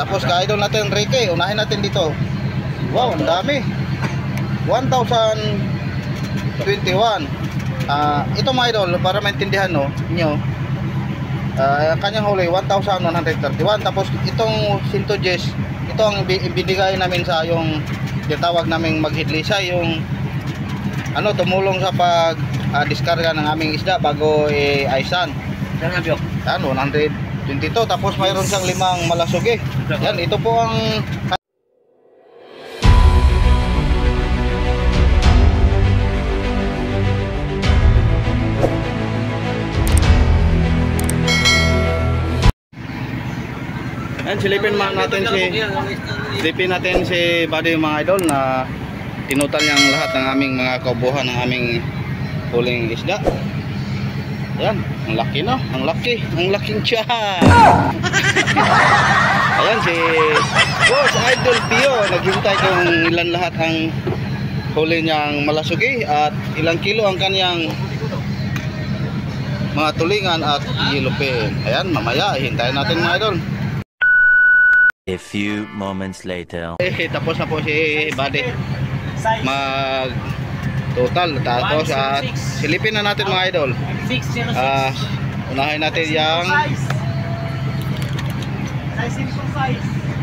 Tapos ka-idol natin Ricky, unahin natin dito. Wow, ang dami. 1,021. Ito mga idol, para maintindihan nyo, kanyang huli 1,131. Tapos itong Sintojes, ito ang binigay namin sa yung tinatawag naming maghidlisay, yung tumulong sa pag diskarga ng aming isda bago i-aisan. Yan, 122. Tapos mayroon siyang 5 malasugi. Yan, ito po ang silipin natin si Buddy mga idol na tinutal niyang lahat ng aming mga kaubuhan ng aming huling isda. Ayan, ang laki na, ang laking tiyan. Ayan si Boss Idol Pio, naghintay kung ilan lahat ang huli niyang malasugi at ilang kilo ang kanyang mga tulingan at yellowfin. Ayan, mamaya hintayin natin mga idol. A few moments later. Tapos na po si Buddy mag total. Tapos at silipin na natin mga idol. Unahin natin yung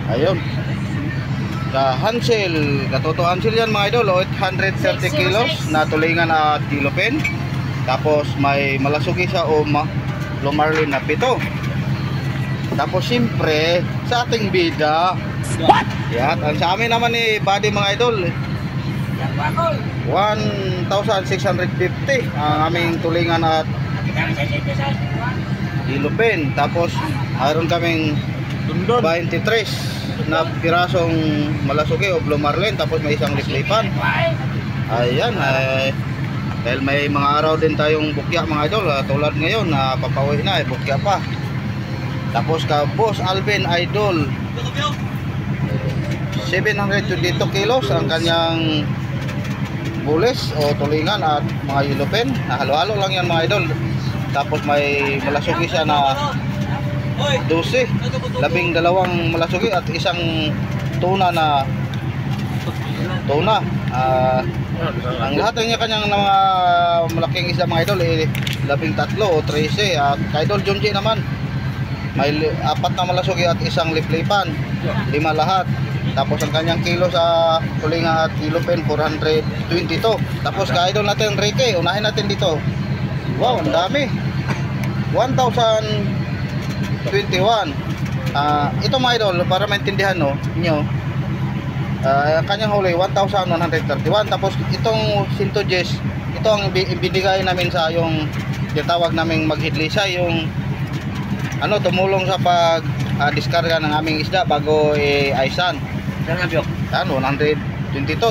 ayun sa Hansel, katoto Hansel yan mga idol, 830 kilos na tulingan at yellowfin. Tapos may malasugi sa Lomarlin na 7. Tapos siyempre sa ating bida, yan, ang sa amin naman ni Buddy mga idol, 1,650 ang aming tulingan at yellowfin. Tapos mayroon kaming 23 na pirasong malasugi o Lomarlin. Tapos may isang liplipan. Ayan, dahil may mga araw din tayong bukya mga idol, tulad ngayon na papauwi na, bukya pa. Tapos ka Boss Alvin Idol, 722 kilos ang kanyang bulis o tulingan at mga yellowfin. Halo-halo lang yan mga idol. Tapos may malasugi siya na 12, 12 malasugi at isang tuna na tuna. Ang lahat ng kanyang mga malaking isda mga idol 13 o 13. At kay Idol Junji naman may 4 na malasugi at isang liplipan, 5 lahat. Tapos ang kanyang kilo sa tulingan at yellowfin 422. Tapos ka-idol natin Ricky, unahin natin dito. Wow, ang dami. 1,021. Ito mga idol, para maintindihan nyo, kanyang huli 1,131. Tapos itong Sintojes, ito ang binigay namin sa yung tinatawag naming maghidlisay, yung tumulong sa pag diskarga ng aming isda bago i-aisan. Yan, 122.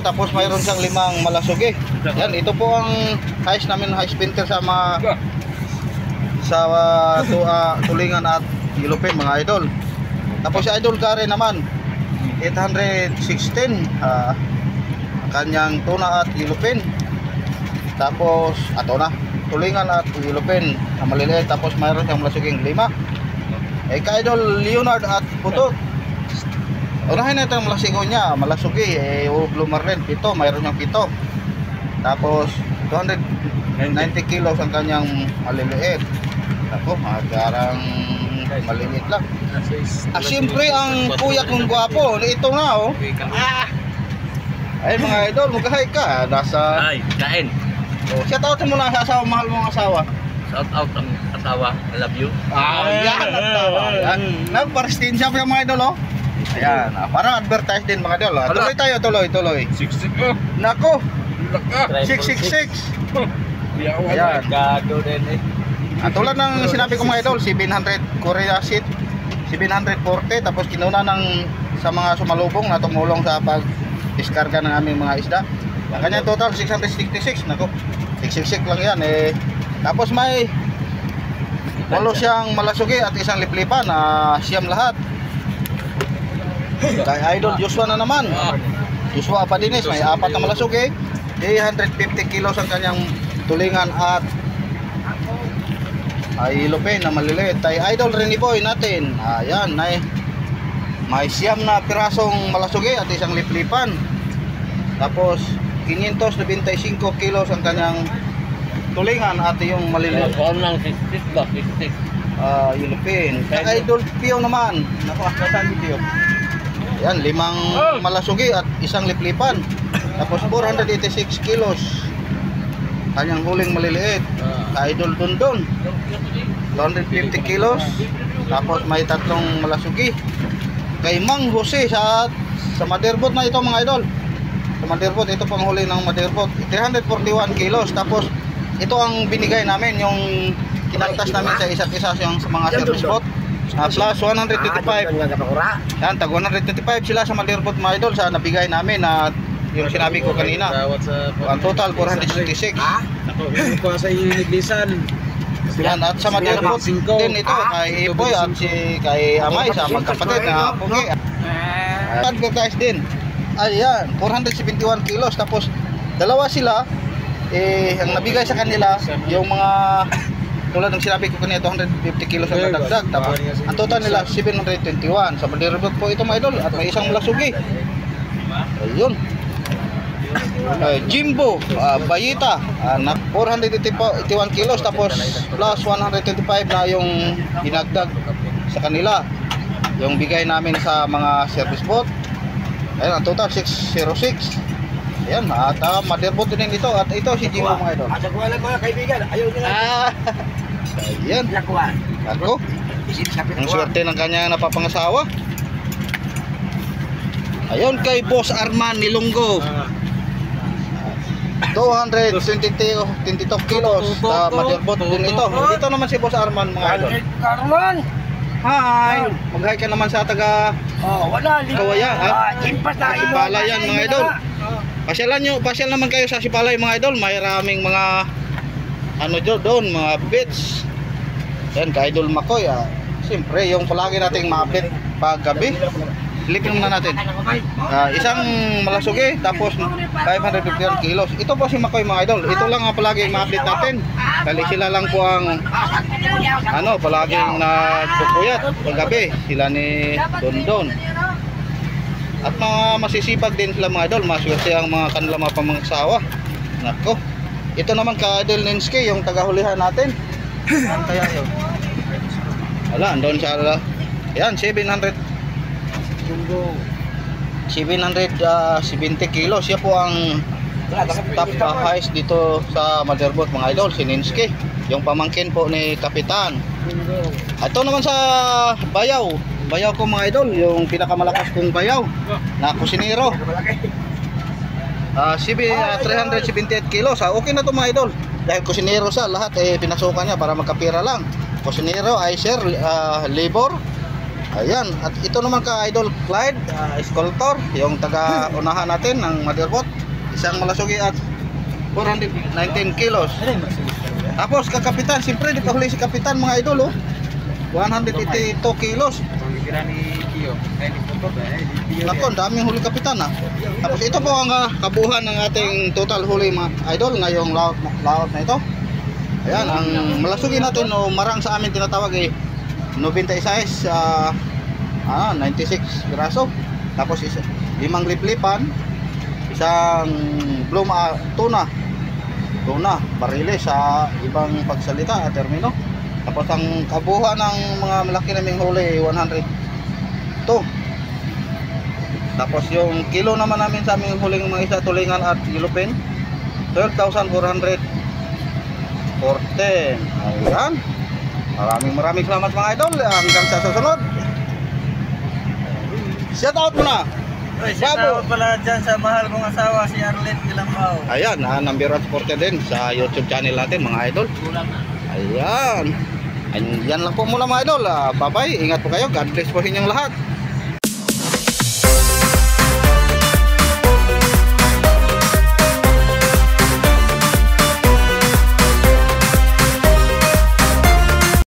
Tapos mayroon siyang 5 malasugi. Yan, ito po ang highest namin, high spinter sa tulingan at yellowfin mga idol. Tapos si Idol Kare naman 816 kanyang tuna at yellowfin. Tapos tulingan at yellowfin na maliliit. Tapos mayroon siyang malasuging 5. Ka-idol Leonard at Putot, unahin natin ang malasigo niya, malasugi Lomarlin 7, mayroon niyang 7. Tapos 290 kilos ang kanyang maliliit. Ako, magarang maliliit lang. Siyempre ang kuya kong gwapo, ito na ay mga idol, magkahay ka nasa kain. Shout out mo lang sa asawa, mahal mong asawa. Shout out ang asawa, I love you. Yan ang tawa. Nagparestin siya mga idol Ayan, para advertise din mga idol. Tuloy tayo, tuloy. 66. Nako, 666. Ayan. Gago din Tulad ng sinabi ko mga idol, 700 Korea seat, 740. Tapos kinuna sa mga sumalubong na tumulong sa pag-diskarga ng aming mga isda. Ang kanyang total 666. Nako, 666 lang yan Tapos may 8 siyang malasugi at isang liplipan, siyam lahat. Kay Idol Joshua na naman, Joshua Apadinis, may 4 na malasugi, 150 kilos ang kanyang tulingan at yellowfin na maliliit. Kay Idol Reniboy natin, ayan, May siyam na pirasong malasugi at isang liplipan. Tapos 595 kilos ang kanyang tulingan at yung maliliit Kung lang 60 ba? 60. Yellowfin. Sa Idol Pio naman. Naku, saan yung Pio? Yan, 5 malasugi at isang liplipan. Tapos 486 kilos. Kanyang huling maliliit. Sa Idol Dondon. 250 kilos. Tapos may 3 malasugi. Kay Mang Jose sa Motherboard na ito mga idol. Sa Motherboard, ito pang huli ng Motherboard. 341 kilos. Tapos ito ang binigay namin, yung kinaltas namin sa isa't isa yung sa mga service boat. Plus 125. Yan, tag 125 sila sa Motherboard mga idol sa nabigay namin na yung sinabi ko kanina. Ang total 466. Ako, ko sa inyo naglisan. Yan, at sa Motherboard din ito kay Ipoy at kay Amay sa magkapatid na Pugi. Advertise din. Ayan, 471 kilos. Tapos dalawa sila, ang nabigay sa kanila yung mga tulad ng sinabi ko kanina, 250 kilos ang nadagdag. Tapos ang total nila 721. Sa Motherboard po ito mga idol at may isang malasugi. Ayun. Jimbo Bayita na 481 kilos tapos plus 125 na yung dinagdag sa kanila yung bigay namin sa mga service boat. Ayun, ang total 606. Ayan, at Motherboard din ito at ito si Jimbo mga idol. Asa ko lang mga kaibigan, ayaw nila. Ayan, Lakuan. ako ang swerte ng kanyang napapangasawa. Ayun kay Boss Arman Nilonggo, 222 kilos sa Motherboard din ito. Dito naman si Boss Arman mga idol. Carman. Hi! Mag-hi ka naman sa taga Wala. Kawaya, ha? Impas na. Sipalay yan mga idol. Pasyal naman kayo sa Sipalay mga idol. May raming mga ano doon, mga beach. Yan, ka-idol Makoy. Siyempre, yung palagi nating ma-update pag gabi. Lipin muna natin. Isang malasugi, tapos 551 kilos. Ito po si Makoy mga idol. Ito lang ang palagi ma-update natin. Dahil sila lang po ang palaging nagpupuyat paggabi. Sila ni Dondon. At mga masisipag din sila mga idol. Maswerte ang mga kanilang mga pamangsawa. Nako. Ito naman ka Idol Ninsky, yung tagahulihan natin. Ano kaya yun? Wala, andun siya. Ayan, 770 kilos. Siya po ang top highest dito sa Motherboard mga idol, si Ninsky, yung pamangkin po ni Kapitan. Ito naman sa bayaw ko mga idol, yung pinakamalakas kong bayaw na kusinero. 378 kilos. Okay na to mga idol, dahil kusinero siya, lahat pinasukan niya para magkapira lang. Kusinero, Icer, labor. Ayan, at ito naman ka Idol Clyde, Sculptor, yung taga-unahan natin ng Motherboard. Isang malasugi at 419 kilos. Tapos kakapitan, siyempre di pa huli si Kapitan mga idol, 182 kilos. Nakon, daming huli Kapitan Tapos ito po ang kabuuan ng ating total huli mga idol ngayong laot na ito. Ayan, ang malasugi natin o marang sa amin tinatawag 96 96 piraso. Tapos 5 liplipan, isang tuna bariles sa ibang pagsalita termino. Tapos ang kabuuan ng mga malaki naming huli 102. Tapos yung kilo naman namin sa aming huling mga isa tulingan at yellowfin 12,414. Ayan, maraming salamat mga idol. Hanggang sa susunod. Shout out muna. Shout out pala dyan sa mahal kong asawa, si Arlene Gilambao. Ayan, number 1 supporter din sa YouTube channel natin mga idol. Ayan. Yan lang po muna mga idol. Bye bye. Ingat po kayo. God bless po sa inyong lahat.